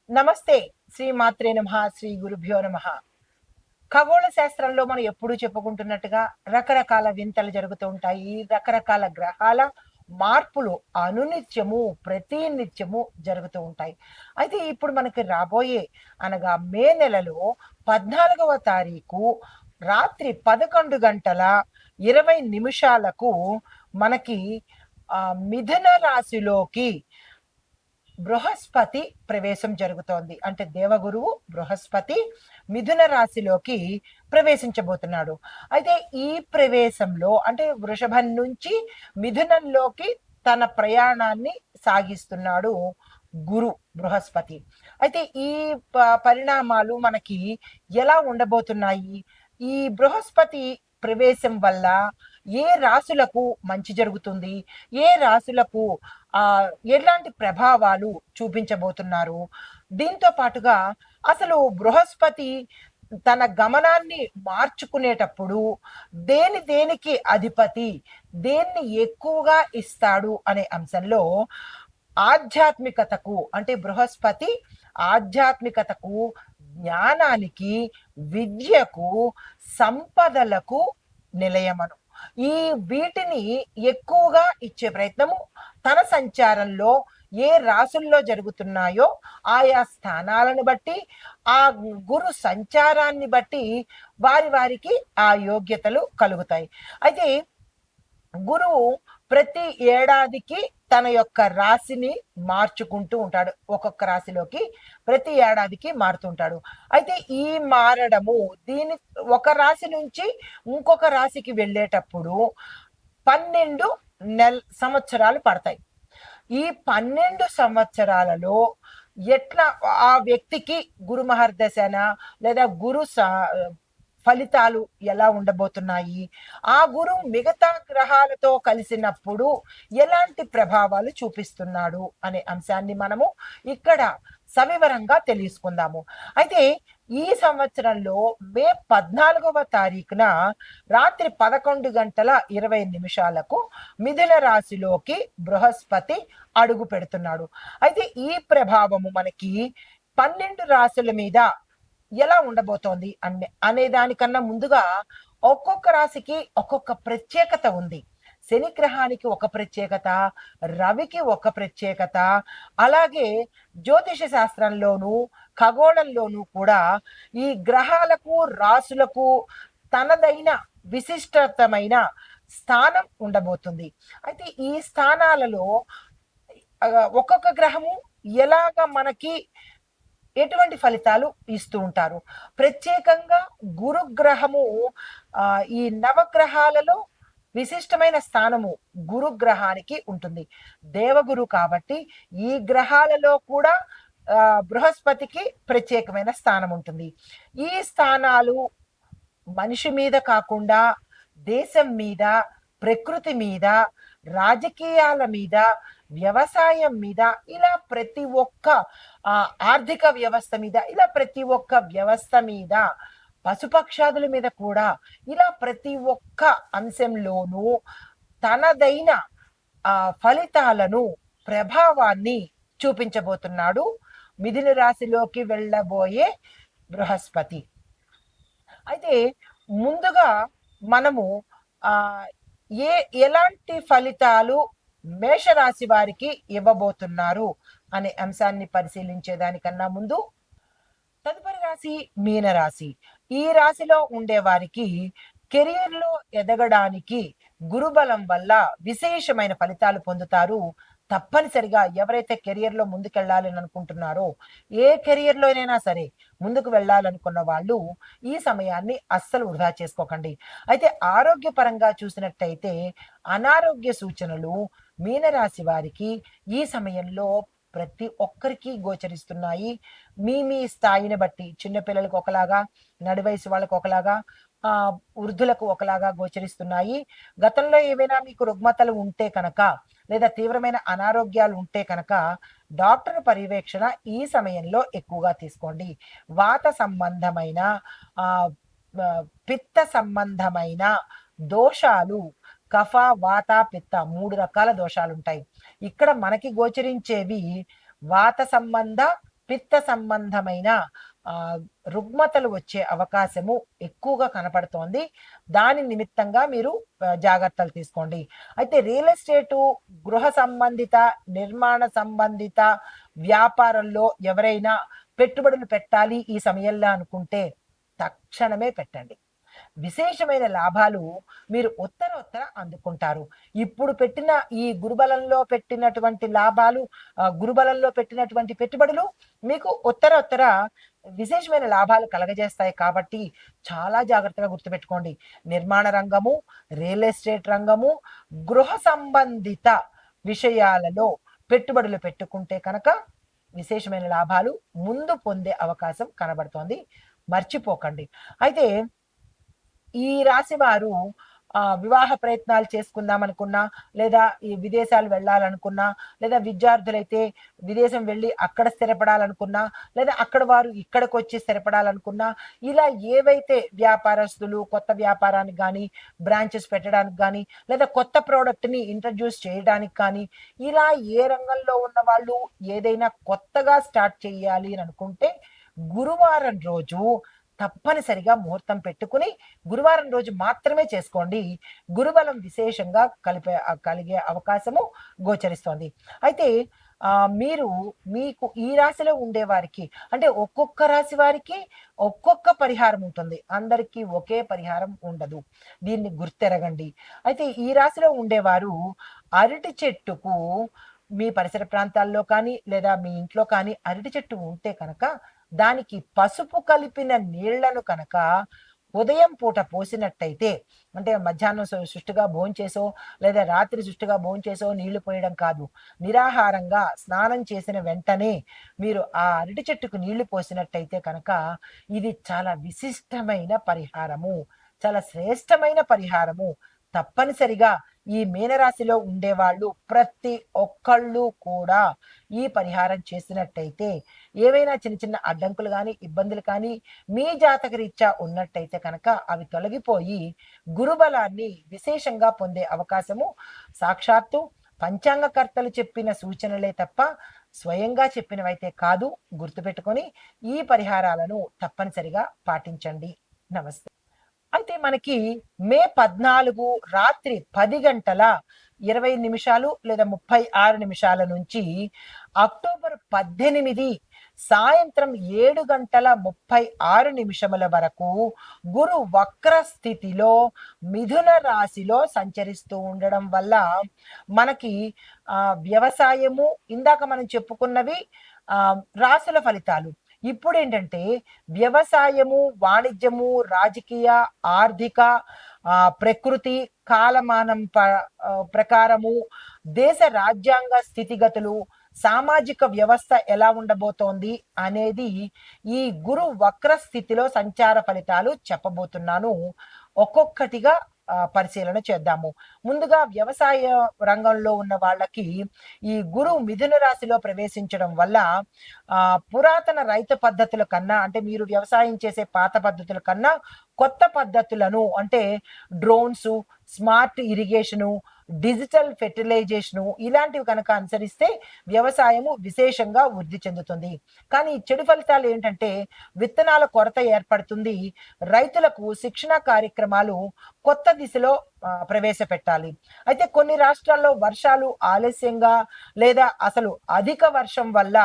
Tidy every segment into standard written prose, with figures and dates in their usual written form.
నమస్తే. శ్రీ మాత్రే నమః. శ్రీ గురుభ్యో నమః. ఖగోళ శాస్త్రంలో మనం ఎప్పుడూ చెప్పుకుంటున్నట్టుగా రకరకాల వింతలు జరుగుతూ ఉంటాయి. రకరకాల గ్రహాల మార్పులు అనునిత్యము, ప్రతి నిత్యము జరుగుతూ ఉంటాయి. అయితే ఇప్పుడు మనకి రాబోయే అనగా మే నెలలో 14వ తారీఖు రాత్రి 11:20 మనకి మిథున రాశిలోకి బృహస్పతి ప్రవేశం జరుగుతోంది. అంటే దేవగురువు బృహస్పతి మిథున రాశిలోకి ప్రవేశించబోతున్నాడు. అయితే ఈ ప్రవేశంలో అంటే వృషభం నుంచి మిథునంలోకి తన ప్రయాణాన్ని సాగిస్తున్నాడు గురు బృహస్పతి. అయితే ఈ పరిణామాలు మనకి ఎలా ఉండబోతున్నాయి? ఈ బృహస్పతి ప్రవేశం వల్ల ఏ రాశులకు మంచి జరుగుతుంది, ఏ రాశులకు ఎలాంటి ప్రభావాలు చూపించబోతున్నారు? దీంతో పాటుగా అసలు బృహస్పతి తన గమనాన్ని మార్చుకునేటప్పుడు దేనికి అధిపతి, దేన్ని ఎక్కువగా ఇస్తాడు అనే అంశంలో ఆధ్యాత్మికతకు అంటే బృహస్పతి ఆధ్యాత్మికతకు, జ్ఞానానికి, విద్యకు, సంపదలకు నిలయమను. ఈ వీటిని ఎక్కువగా ఇచ్చే ప్రయత్నము తన సంచారంలో ఏ రాసుల్లో జరుగుతున్నాయో ఆయా స్థానాలను బట్టి, ఆ గురు సంచారాన్ని బట్టి వారికి ఆ యోగ్యతలు కలుగుతాయి. అయితే గురువు ప్రతి ఏడాదికి తన యొక్క రాశిని మార్చుకుంటూ ఉంటాడు. ఒక్కొక్క రాశిలోకి ప్రతి ఏడాదికి మారుతుంటాడు. అయితే ఈ మారడము ఒక రాశి నుంచి ఇంకొక రాశికి వెళ్ళేటప్పుడు 12 సంవత్సరాలు పడతాయి. ఈ 12 సంవత్సరాలలో ఎట్లా ఆ వ్యక్తికి గురు మహర్దశన లేదా గురు ఫలితాలు ఎలా ఉండబోతున్నాయి, ఆ గురువు మిగతా గ్రహాలతో కలిసినప్పుడు ఎలాంటి ప్రభావాలు చూపిస్తున్నాడు అనే అంశాన్ని మనము ఇక్కడ సవివరంగా తెలుసుకుందాము. అయితే ఈ సంవత్సరంలో మే 14వ తారీఖున రాత్రి 11:20 మిథున రాశిలోకి బృహస్పతి అడుగు పెడుతున్నాడు. అయితే ఈ ప్రభావము మనకి 12 రాశుల మీద ఎలా ఉండబోతోంది అనే దానికన్నా ముందుగా ఒక్కొక్క రాశికి ఒక్కొక్క ప్రత్యేకత ఉంది. శని గ్రహానికి ఒక ప్రత్యేకత, రవికి ఒక ప్రత్యేకత, అలాగే జ్యోతిష శాస్త్రంలోనూ ఖగోళంలోనూ కూడా ఈ గ్రహాలకు రాశులకు తనదైన విశిష్టతమైన స్థానం ఉండబోతుంది. అయితే ఈ స్థానాలలో ఒక్కొక్క గ్రహము ఎలాగ మనకి ఎటువంటి ఫలితాలు ఇస్తూ ఉంటారు. ప్రత్యేకంగా గురుగ్రహము ఈ నవగ్రహాలలో విశిష్టమైన స్థానము గురుగ్రహానికి ఉంటుంది. దేవగురు కాబట్టి ఈ గ్రహాలలో కూడా బృహస్పతికి ప్రత్యేకమైన స్థానం ఉంటుంది. ఈ స్థానాలు మనిషి మీద కాకుండా దేశం మీద, ప్రకృతి మీద, రాజకీయాల మీద, వ్యవసాయం మీద, ఇలా ప్రతి ఒక్క ఆర్థిక వ్యవస్థ మీద, ఇలా ప్రతి ఒక్క వ్యవస్థ మీద, పశుపక్షాదుల మీద కూడా ఇలా ప్రతి ఒక్క అంశంలోనూ తనదైన ఫలితాలను, ప్రభావాన్ని చూపించబోతున్నాడు మిథున రాశిలోకి వెళ్ళబోయే బృహస్పతి. అయితే ముందుగా మనము ఎలాంటి ఫలితాలు మేషరాశి వారికి ఇవ్వబోతున్నారు అనే అంశాన్ని పరిశీలించేదానికన్నా ముందు తదుపరి రాశి మీనరాశి. ఈ రాశిలో ఉండే వారికి కెరియర్లో ఎదగడానికి గురుబలం వల్ల విశేషమైన ఫలితాలు పొందుతారు. తప్పనిసరిగా ఎవరైతే కెరియర్లో ముందుకెళ్ళాలని అనుకుంటున్నారో, ఏ కెరియర్లోనైనా సరే ముందుకు వెళ్ళాలనుకున్న వాళ్ళు ఈ సమయాన్ని అస్సలు వృధా చేసుకోకండి. అయితే ఆరోగ్యపరంగా చూసినట్టయితే అనారోగ్య సూచనలు మీనరాశి వారికి ఈ సమయంలో ప్రతి ఒక్కరికి గోచరిస్తున్నాయి. మీ స్థాయిని బట్టి చిన్నపిల్లలకు ఒకలాగా, నడివయసు వాళ్ళకు ఒకలాగా, వృద్ధులకు ఒకలాగా గోచరిస్తున్నాయి. గతంలో ఏవైనా మీకు రుగ్మతలు ఉంటే కనుక లేదా తీవ్రమైన అనారోగ్యాలు ఉంటే కనుక డాక్టర్ పర్యవేక్షణ ఈ సమయంలో ఎక్కువగా తీసుకోండి. వాత సంబంధమైన పిత్త సంబంధమైన దోషాలు, కఫ, వాత, పిత్త 3 రకాల దోషాలు ఉంటాయి. ఇక్కడ మనకి గోచరించేవి వాత సంబంధ, పిత్త సంబంధమైన ఆ, రుగ్మతలు వచ్చే అవకాశము ఎక్కువగా కనపడుతోంది. దాని నిమిత్తంగా మీరు జాగ్రత్తలు తీసుకోండి. అయితే రియల్ ఎస్టేటు, గృహ సంబంధిత, నిర్మాణ సంబంధిత వ్యాపారంలో ఎవరైనా పెట్టుబడులు పెట్టాలి ఈ సమయంలో అనుకుంటే తక్షణమే పెట్టండి. విశేషమైన లాభాలు మీరు ఉత్తర అందుకుంటారు. ఇప్పుడు పెట్టిన ఈ గురుబలంలో పెట్టినటువంటి లాభాలు, గురుబలంలో పెట్టినటువంటి పెట్టుబడులు మీకు ఉత్తర విశేషమైన లాభాలు కలగజేస్తాయి. కాబట్టి చాలా జాగ్రత్తగా గుర్తుపెట్టుకోండి. నిర్మాణ రంగము, రియల్ ఎస్టేట్ రంగము, గృహ సంబంధిత విషయాలలో పెట్టుబడులు పెట్టుకుంటే కనుక విశేషమైన లాభాలు ముందు పొందే అవకాశం కనబడుతోంది. మర్చిపోకండి. అయితే ఈ రాశి వారు వివాహ ప్రయత్నాలు చేసుకుందాం అనుకున్నా, లేదా ఈ విదేశాలు వెళ్ళాలనుకున్నా, లేదా విద్యార్థులైతే విదేశం వెళ్ళి అక్కడ స్థిరపడాలనుకున్నా, లేదా అక్కడ వారు ఇక్కడికి వచ్చి స్థిరపడాలనుకున్నా, ఇలా ఏవైతే వ్యాపారస్తులు కొత్త వ్యాపారానికి కానీ, బ్రాంచెస్ పెట్టడానికి కానీ, లేదా కొత్త ప్రోడక్ట్ని ఇంట్రడ్యూస్ చేయడానికి కానీ, ఇలా ఏ రంగంలో ఉన్న వాళ్ళు ఏదైనా కొత్తగా స్టార్ట్ చేయాలి అని అనుకుంటే గురువారం రోజు తప్పనిసరిగా ముహూర్తం పెట్టుకుని గురువారం రోజు మాత్రమే చేసుకోండి. గురుబలం విశేషంగా కలిగే అవకాశము గోచరిస్తోంది. అయితే మీరు మీకు ఈ రాశిలో ఉండే వారికి, అంటే ఒక్కొక్క రాశి వారికి ఒక్కొక్క పరిహారం ఉంటుంది. అందరికీ ఒకే పరిహారం ఉండదు. దీన్ని గుర్తెరగండి. అయితే ఈ రాశిలో ఉండేవారు అరటి చెట్టుకు మీ పరిసర ప్రాంతాల్లో కానీ, లేదా మీ ఇంట్లో కానీ అరటి చెట్టు ఉంటే కనుక దానికి పసుపు కలిపిన నీళ్లను కనుక ఉదయం పూట పోసినట్టయితే, అంటే మధ్యాహ్నం సుష్టిగా భోంచేసో లేదా రాత్రి సుష్టిగా భోంచేసో నీళ్లు పోయడం కాదు, నిరాహారంగా స్నానం చేసిన వెంటనే మీరు ఆ అరటి చెట్టుకు నీళ్లు పోసినట్టయితే కనుక ఇది చాలా విశిష్టమైన పరిహారము, చాలా శ్రేష్టమైన పరిహారము. తప్పనిసరిగా ఈ మీనరాశిలో ఉండేవాళ్ళు ప్రతి ఒక్కళ్ళు కూడా ఈ పరిహారం చేసినట్టయితే, ఏవైనా చిన్న చిన్న అడ్డంకులు కానీ, ఇబ్బందులు కానీ మీ జాతక రీత్యా ఉన్నట్టయితే కనుక అవి తొలగిపోయి గురుబలాన్ని విశేషంగా పొందే అవకాశము సాక్షాత్తు పంచాంగకర్తలు చెప్పిన సూచనలే తప్ప స్వయంగా చెప్పినవైతే కాదు. గుర్తుపెట్టుకొని ఈ పరిహారాలను తప్పనిసరిగా పాటించండి. నమస్తే. అయితే మనకి మే 14 రాత్రి 10 గంటల 20 నిమిషాలు లేదా 36 నిమిషాల నుంచి అక్టోబర్ 18 సాయంత్రం 7 గంటల 36 నిమిషముల వరకు గురు వక్ర స్థితిలో మిథున రాశిలో సంచరిస్తూ ఉండడం వల్ల మనకి వ్యవసాయము, ఇందాక మనం చెప్పుకున్నవి రాశుల ఫలితాలు. ఇప్పుడు ఏంటంటే వ్యవసాయము, వాణిజ్యము, రాజకీయ, ఆర్థిక, ప్రకృతి, కాలమానం ప్రకారము, దేశ రాజ్యాంగ స్థితిగతులు, సామాజిక వ్యవస్థ ఎలా ఉండబోతోంది అనేది ఈ గురు వక్ర స్థితిలో సంచార ఫలితాలు చెప్పబోతున్నాను. ఒక్కొక్కటిగా పరిశీలన చేద్దాము. ముందుగా వ్యవసాయ రంగంలో ఉన్న వాళ్ళకి ఈ గురువు మిథున రాశిలో ప్రవేశించడం వల్ల పురాతన రైతు పద్ధతుల కన్నా, అంటే మీరు వ్యవసాయం చేసే పాత పద్ధతుల కన్నా కొత్త పద్ధతులను, అంటే డ్రోన్స్, స్మార్ట్ ఇరిగేషను, డిజిటల్ ఫెర్టిలైజేషను ఇలాంటివి కనుక అనుసరిస్తే వ్యవసాయము విశేషంగా వృద్ధి చెందుతుంది. కానీ చెడు ఫలితాలు ఏంటంటే విత్తనాల కొరత ఏర్పడుతుంది. రైతులకు శిక్షణ కార్యక్రమాలు కొత్త దిశలో ప్రవేశపెట్టాలి. అయితే కొన్ని రాష్ట్రాల్లో వర్షాలు ఆలస్యంగా లేదా అసలు అధిక వర్షం వల్ల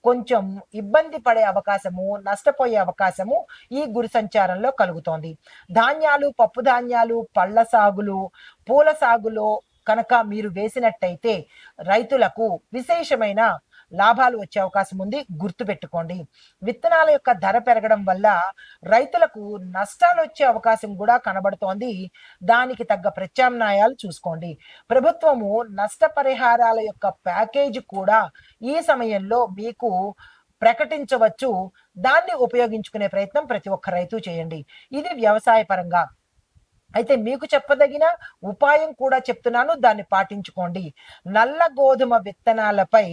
కొంచెం ఇబ్బంది పడే అవకాశము, నష్టపోయే అవకాశము ఈ గురు సంచారంలో కలుగుతోంది. ధాన్యాలు, పప్పు ధాన్యాలు, పళ్ళ సాగులు, పూల సాగులో కనుక మీరు వేసినట్టయితే రైతులకు విశేషమైన లాభాలు వచ్చే అవకాశం ఉంది. గుర్తుపెట్టుకోండి. విత్తనాల యొక్క ధర పెరగడం వల్ల రైతులకు నష్టాలు వచ్చే అవకాశం కూడా కనబడుతోంది. దానికి తగ్గ ప్రత్యామ్నాయాలు చూసుకోండి. ప్రభుత్వము నష్టపరిహారాల యొక్క ప్యాకేజ్ కూడా ఈ సమయంలో మీకు ప్రకటించవచ్చు. దాన్ని ఉపయోగించుకునే ప్రయత్నం ప్రతి ఒక్క రైతు చేయండి. ఇది వ్యవసాయ పరంగా. అయితే మీకు చెప్పదగిన ఉపాయం కూడా చెప్తున్నాను, దాన్ని పాటించుకోండి. నల్ల గోధుమ విత్తనాలపై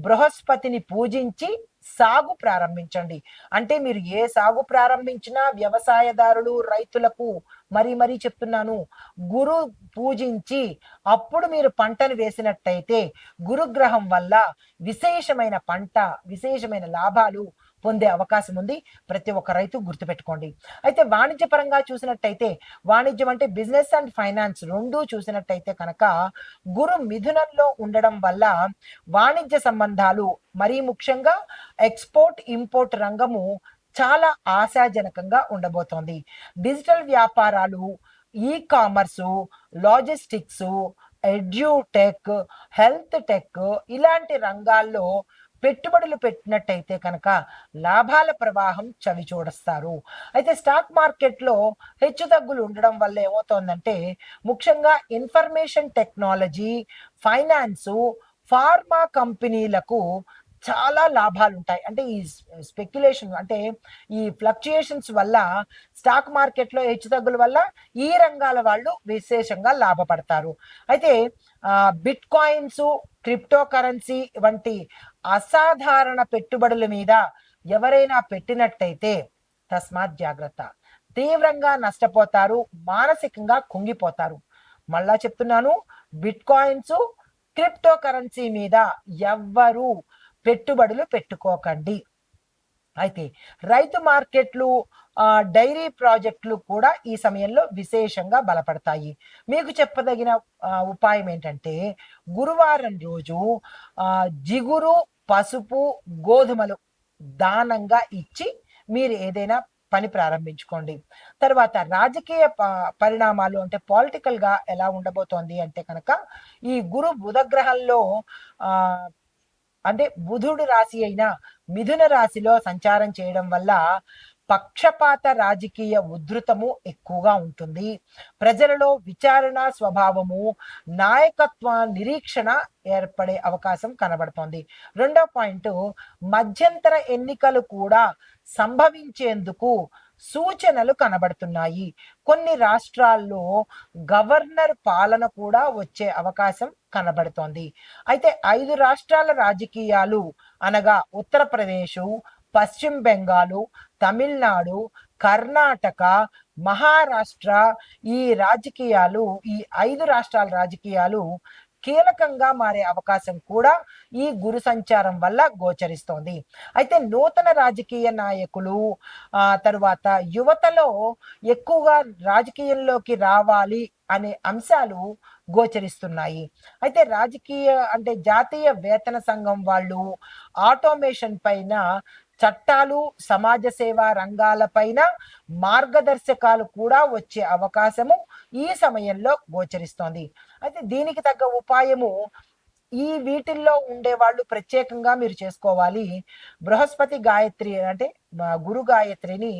బృహస్పతిని పూజించి సాగు ప్రారంభించండి. అంటే మీరు ఏ సాగు ప్రారంభించినా వ్యవసాయదారులు, రైతులకు మరీ చెప్తున్నాను, గురు పూజించి అప్పుడు మీరు పంటను వేసినట్టయితే గురుగ్రహం వల్ల విశేషమైన పంట, విశేషమైన లాభాలు పొందే అవకాశం ఉంది. ప్రతి ఒక్క రైతు గుర్తుపెట్టుకోండి. అయితే వాణిజ్యపరంగా చూసినట్టయితే, వాణిజ్యం అంటే బిజినెస్ అండ్ ఫైనాన్స్ రెండూ చూసినట్టయితే కనుక గురు మిథునంలో ఉండడం వల్ల వాణిజ్య సంబంధాలు, మరీ ముఖ్యంగా ఎక్స్పోర్ట్ ఇంపోర్ట్ రంగము చాలా ఆశాజనకంగా ఉండబోతోంది. డిజిటల్ వ్యాపారాలు, ఈ commerce, logistics, edutech, health tech ఇలాంటి రంగాల్లో పెట్టుబడులు పెట్టినట్టయితే కనుక లాభాల ప్రవాహం చవి చూడస్తారు. అయితే స్టాక్ మార్కెట్లో హెచ్చుతగ్గులు ఉండడం వల్ల ఏమవుతోందంటే, ముఖ్యంగా ఇన్ఫర్మేషన్ టెక్నాలజీ, ఫైనాన్సు, ఫార్మా కంపెనీలకు చాలా లాభాలు ఉంటాయి. అంటే ఈ స్పెక్యులేషన్ అంటే ఈ ఫ్లక్చుయేషన్స్ వల్ల, స్టాక్ మార్కెట్లో హెచ్చుతగ్గుల వల్ల ఈ రంగాల వాళ్ళు విశేషంగా లాభపడతారు. అయితే బిట్ కాయిన్స్, క్రిప్టో కరెన్సీ వంటి అసాధారణ పెట్టుబడుల మీద ఎవరైనా పెట్టినట్టయితే తస్మాత్ జాగ్రత్త, తీవ్రంగా నష్టపోతారు, మానసికంగా కుంగిపోతారు. మళ్ళా చెప్తున్నాను, బిట్ కాయిన్స్, క్రిప్టో కరెన్సీ మీద ఎవ్వరూ పెట్టుబడులు పెట్టుకోకండి. అయితే రైతు మార్కెట్లు, డైరీ ప్రాజెక్టులు కూడా ఈ సమయంలో విశేషంగా బలపడతాయి. మీకు చెప్పదగిన ఉపాయం ఏంటంటే, గురువారం రోజు జిగురు, పసుపు, గోధుమలు దానంగా ఇచ్చి మీరు ఏదైనా పని ప్రారంభించుకోండి. తర్వాత రాజకీయ పరిణామాలు అంటే పొలిటికల్గా ఎలా ఉండబోతోంది అంటే కనుక, ఈ గురు బుధగ్రహంలో అంటే బుధుడు రాశి అయిన మిథున రాశిలో సంచారం చేయడం వల్ల పక్షపాత రాజకీయ ఉధృతము ఎక్కువగా ఉంటుంది. ప్రజలలో విచారణ స్వభావము, నాయకత్వ నిరీక్షణ ఏర్పడే అవకాశం కనబడుతోంది. రెండో పాయింట్, మధ్యంతర ఎన్నికలు కూడా సంభవించేందుకు సూచనలు కనబడుతున్నాయి. కొన్ని రాష్ట్రాల్లో గవర్నర్ పాలన కూడా వచ్చే అవకాశం కనబడుతోంది. అయితే 5 రాష్ట్రాల రాజకీయాలు అనగా ఉత్తరప్రదేశ్, పశ్చిమ బెంగాలు, తమిళనాడు, కర్ణాటక, మహారాష్ట్ర, ఈ 5 రాష్ట్రాల రాజకీయాలు కీలకంగా మారే అవకాశం కూడా ఈ గురు సంచారం వల్ల గోచరిస్తోంది. అయితే నూతన రాజకీయ నాయకులు, తరువాత యువతలో ఎక్కువగా రాజకీయంలోకి రావాలి అనే అంశాలు గోచరిస్తున్నాయి. అయితే జాతీయ వేతన సంఘం వాళ్ళు ఆటోమేషన్ పైన చట్టాలు, సమాజ సేవా రంగాలపైన మార్గదర్శకాలు కూడా వచ్చే అవకాశము ఈ సమయంలో గోచరిస్తోంది. అయితే దీనికి తగ్గ ఉపాయము ఈ వీటిల్లో ఉండే వాళ్ళు ప్రత్యేకంగా మీరు చేసుకోవాలి. బృహస్పతి గాయత్రి అంటే గురు గాయత్రిని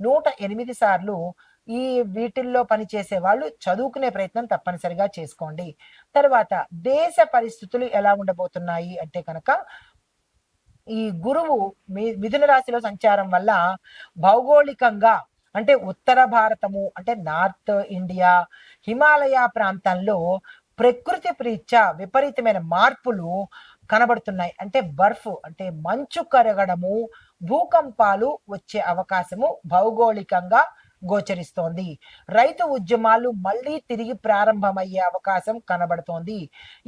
108 సార్లు ఈ వీటిల్లో పనిచేసే వాళ్ళు చదువుకునే ప్రయత్నం తప్పనిసరిగా చేసుకోండి. తర్వాత దేశ పరిస్థితులు ఎలా ఉండబోతున్నాయి అంటే కనుక, ఈ గురువు మిథున రాశిలో సంచారం వల్ల భౌగోళికంగా అంటే ఉత్తర భారతము అంటే నార్త్ ఇండియా, హిమాలయ ప్రాంతంలో ప్రకృతి ప్రీత్యా విపరీతమైన మార్పులు కనబడుతున్నాయి. అంటే బర్ఫ్ అంటే మంచు కరగడము, భూకంపాలు వచ్చే అవకాశము భౌగోళికంగా గోచరిస్తోంది. రైతు ఉద్యమాలు మళ్ళీ తిరిగి ప్రారంభమయ్యే అవకాశం కనబడుతోంది.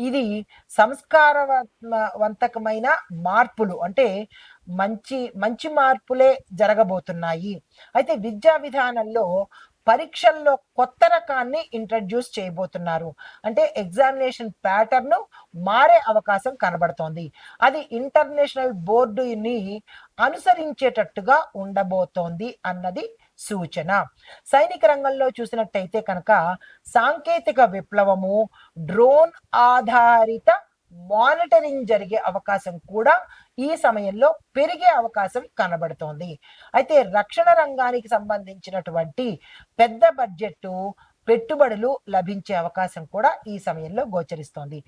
ఇది సంస్కారవంతకమైన మార్పులు అంటే మంచి మార్పులే జరగబోతున్నాయి. అయితే విద్యా విధానంలో పరీక్షల్లో కొత్త రకాన్ని ఇంట్రడ్యూస్ చేయబోతున్నారు. అంటే ఎగ్జామినేషన్ ప్యాటర్న్ మారే అవకాశం కనబడుతోంది. అది ఇంటర్నేషనల్ బోర్డుని అనుసరించేటట్టుగా ఉండబోతోంది అన్నది సూచన. సైనిక రంగంలో చూసినట్టయితే కనుక సాంకేతిక విప్లవము, డ్రోన్ ఆధారిత మానిటరింగ్ జరిగే అవకాశం కూడా ఈ సమయంలో పెరిగే అవకాశం కనబడుతోంది. అయితే రక్షణ రంగానికి సంబంధించినటువంటి పెద్ద బడ్జెట్ పెట్టుబడులు లభించే అవకాశం కూడా ఈ సమయంలో గోచరిస్తోంది.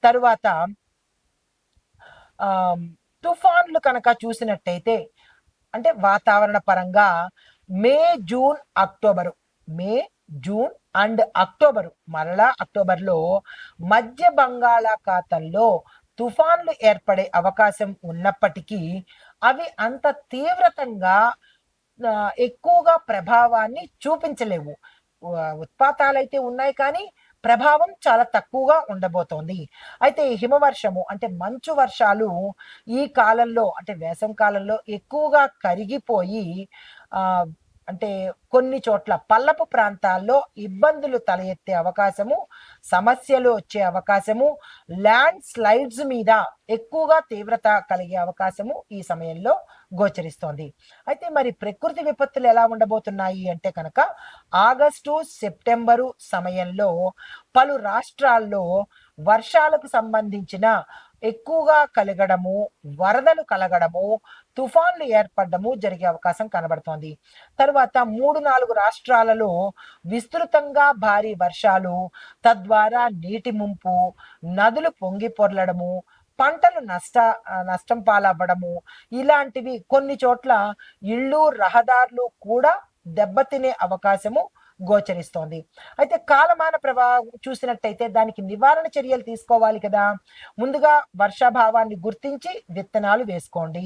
తరువాత తుఫాన్లు కనుక చూసినట్టయితే అంటే వాతావరణ పరంగా మే జూన్ అండ్ అక్టోబరు మరలా అక్టోబర్లో మధ్య బంగాళాఖాతంలో తుఫాన్లు ఏర్పడే అవకాశం ఉన్నప్పటికీ అవి అంత తీవ్రతంగా ఎక్కువగా ప్రభావాన్ని చూపించలేవు. ఉత్పాతాలైతే ఉన్నాయి కానీ ప్రభావం చాలా తక్కువగా ఉండబోతోంది. అయితే హిమవర్షము అంటే మంచు వర్షాలు ఈ కాలంలో అంటే వేసవి కాలంలో ఎక్కువగా కరిగిపోయి ఆహ్, అంటే కొన్ని చోట్ల పల్లపు ప్రాంతాల్లో ఇబ్బందులు తల ఎత్తే అవకాశము, సమస్యలు వచ్చే అవకాశము, ల్యాండ్ స్లైడ్స్ మీద ఎక్కువగా తీవ్రత కలిగే అవకాశము ఈ సమయంలో గోచరిస్తోంది. అయితే మరి ప్రకృతి విపత్తులు ఎలా ఉండబోతున్నాయి అంటే కనుక ఆగస్టు, సెప్టెంబరు సమయంలో పలు రాష్ట్రాల్లో వర్షాలకు సంబంధించిన ఎక్కువగా కలగడము, వరదలు కలగడము, తుఫాన్లు ఏర్పడము జరిగే అవకాశం కనబడుతోంది. తరువాత 3, 4 రాష్ట్రాలలో విస్తృతంగా భారీ వర్షాలు, తద్వారా నీటి ముంపు, నదులు పొంగి పొర్లడము, పంటలు నష్టం పాలవ్వడము, ఇలాంటివి కొన్ని చోట్ల ఇళ్ళు, రహదారులు కూడా దెబ్బతినే అవకాశము గోచరిస్తోంది. అయితే కాలమాన ప్రభావం చూసినట్టయితే దానికి నివారణ చర్యలు తీసుకోవాలి కదా! ముందుగా వర్షాభావాన్ని గుర్తించి విత్తనాలు వేసుకోండి.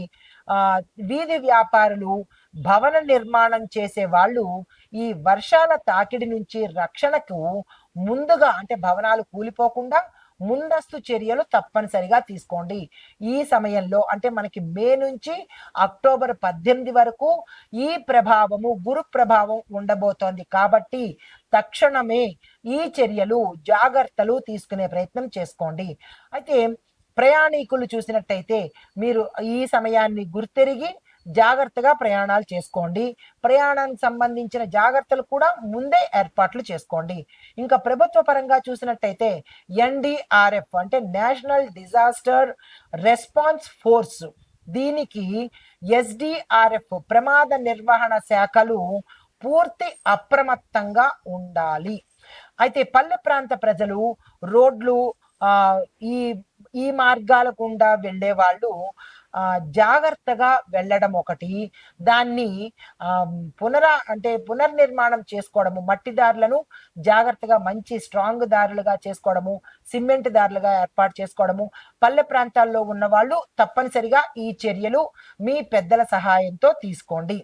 వీధి వ్యాపారులు, భవన నిర్మాణం చేసే వాళ్ళు ఈ వర్షాల తాకిడి నుంచి రక్షణకు ముందుగా అంటే భవనాలు కూలిపోకుండా ముందస్తు చర్యలు తప్పనిసరిగా తీసుకోండి. ఈ సమయంలో అంటే మనకి మే నుంచి అక్టోబర్ 18 వరకు ఈ ప్రభావము గురు ప్రభావం ఉండబోతోంది కాబట్టి తక్షణమే ఈ చర్యలు జాగ్రత్తలు తీసుకునే ప్రయత్నం చేసుకోండి. అయితే ప్రయాణికులు చూసినట్టయితే మీరు ఈ సమయాన్ని గుర్తెరిగి జాగ్రత్తగా ప్రయాణాలు చేసుకోండి. ప్రయాణానికి సంబంధించిన జాగ్రత్తలు కూడా ముందే ఏర్పాట్లు చేసుకోండి. ఇంకా ప్రభుత్వ పరంగా చూసినట్టయితే ఎన్డీఆర్ఎఫ్ అంటే నేషనల్ డిజాస్టర్ రెస్పాన్స్ ఫోర్స్, దీనికి ఎస్డిఆర్ఎఫ్ ప్రమాద నిర్వహణ శాఖలు పూర్తి అప్రమత్తంగా ఉండాలి. అయితే పల్లె ప్రాంత ప్రజలు రోడ్లు ఈ ఈ మార్గాల గుండా వెళ్ళే వాళ్ళు జాగ్రత్తగా వెళ్ళడం ఒకటి, దాన్ని పునర్నిర్మాణం చేసుకోవడము, మట్టి దారులను జాగ్రత్తగా మంచి స్ట్రాంగ్ దారులుగా చేసుకోవడము, సిమెంట్ దారులుగా ఏర్పాటు చేసుకోవడము, పల్లె ప్రాంతాల్లో ఉన్న వాళ్ళు తప్పనిసరిగా ఈ చర్యలు మీ పెద్దల సహాయంతో తీసుకోండి.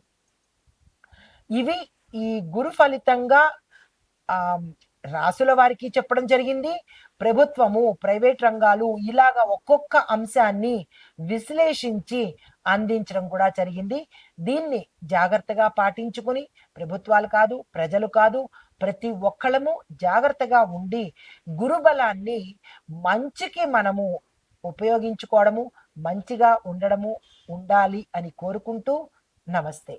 ఇవి ఈ గురు ఫలితంగా రాసుల వారికి చెప్పడం జరిగింది. ప్రభుత్వము, ప్రైవేట్ రంగాలు ఇలాగా ఒక్కొక్క అంశాన్ని విశ్లేషించి అందించడం కూడా జరిగింది. దీన్ని జాగ్రత్తగా పాటించుకుని ప్రభుత్వాలు కాదు, ప్రజలు కాదు, ప్రతి ఒక్కళ్ళము జాగ్రత్తగా ఉండి గురుబలాన్ని మంచికి మనము ఉపయోగించుకోవడము, మంచిగా ఉండాలి అని కోరుకుంటూ నమస్తే.